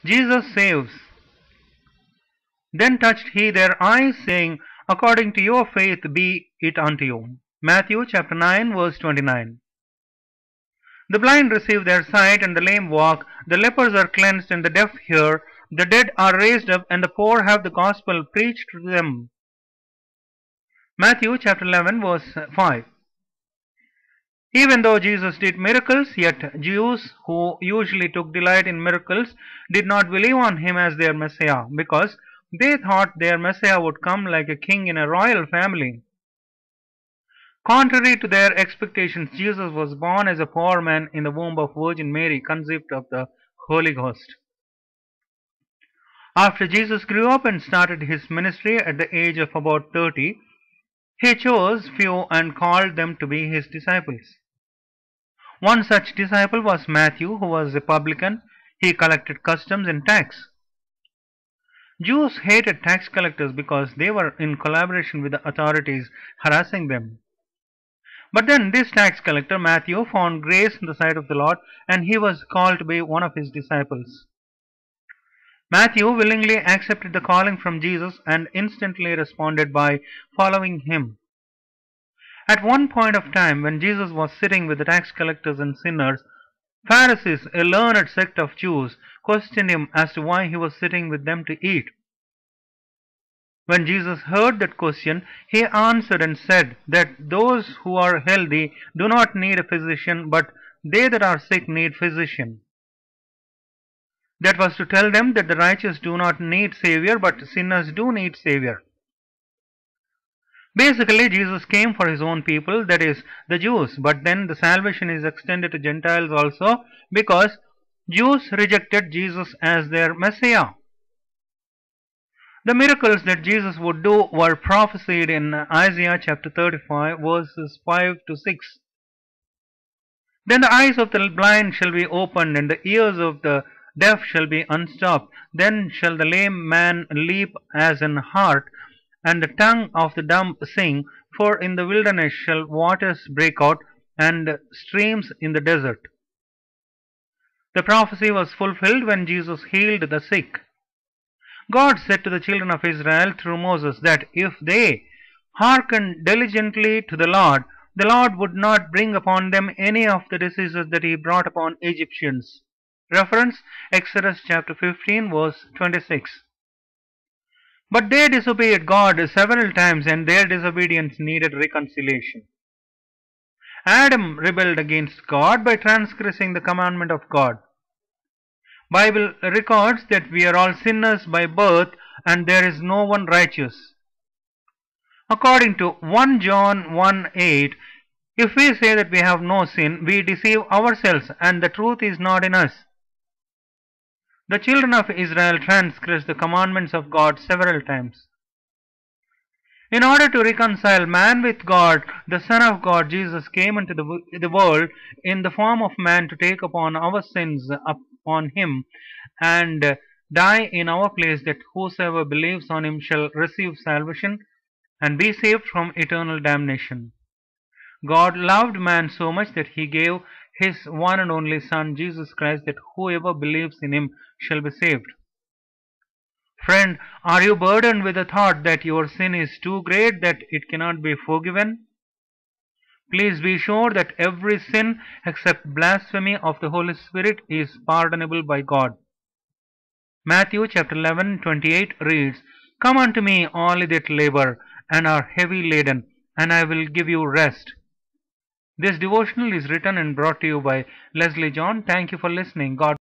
Jesus saves. Then touched he their eyes, saying, According to your faith be it unto you. Matthew chapter 9 verse 29. The blind receive their sight, and the lame walk, the lepers are cleansed, and the deaf hear, the dead are raised up, and the poor have the gospel preached to them. Matthew chapter 11 verse 5. Even though Jesus did miracles, yet Jews who usually took delight in miracles did not believe on him as their Messiah, because they thought their Messiah would come like a king in a royal family. Contrary to their expectations, Jesus was born as a poor man in the womb of Virgin Mary, conceived of the Holy Ghost. After Jesus grew up and started his ministry at the age of about 30, he chose few and called them to be his disciples. One such disciple was Matthew, who was a publican. He collected customs and tax. Jews hated tax collectors because they were in collaboration with the authorities, harassing them. But then this tax collector, Matthew, found grace in the sight of the Lord, and he was called to be one of his disciples. Matthew willingly accepted the calling from Jesus and instantly responded by following him. At one point of time, when Jesus was sitting with the tax collectors and sinners, Pharisees, a learned sect of Jews, questioned him as to why he was sitting with them to eat. When Jesus heard that question, he answered and said that those who are healthy do not need a physician, but they that are sick need physician. That was to tell them that the righteous do not need Savior, but sinners do need Savior. Basically, Jesus came for his own people, that is, the Jews, but then the salvation is extended to Gentiles also, because Jews rejected Jesus as their Messiah. The miracles that Jesus would do were prophesied in Isaiah chapter 35 verses 5 to 6. Then the eyes of the blind shall be opened, and the ears of the deaf shall be unstopped. Then shall the lame man leap as an hart, and the tongue of the dumb sing. For in the wilderness shall waters break out, and streams in the desert. The prophecy was fulfilled when Jesus healed the sick. God said to the children of Israel through Moses that if they hearkened diligently to the Lord would not bring upon them any of the diseases that he brought upon Egyptians. Reference Exodus chapter 15 verse 26. But they disobeyed God several times, and their disobedience needed reconciliation. Adam rebelled against God by transgressing the commandment of God. Bible records that we are all sinners by birth, and there is no one righteous. According to 1 John 1:8, if we say that we have no sin, we deceive ourselves, and the truth is not in us. The children of Israel transgressed the commandments of God several times. In order to reconcile man with God, the Son of God, Jesus, came into the world in the form of man to take upon our sins upon him and die in our place, that whosoever believes on him shall receive salvation and be saved from eternal damnation. God loved man so much that he gave his one and only Son, Jesus Christ, that whoever believes in him shall be saved. Friend, are you burdened with the thought that your sin is too great, that it cannot be forgiven? Please be sure that every sin except blasphemy of the Holy Spirit is pardonable by God. Matthew chapter 11:28 reads, Come unto me, all ye that labor and are heavy laden, and I will give you rest. This devotional is written and brought to you by Leslie John. Thank you for listening. God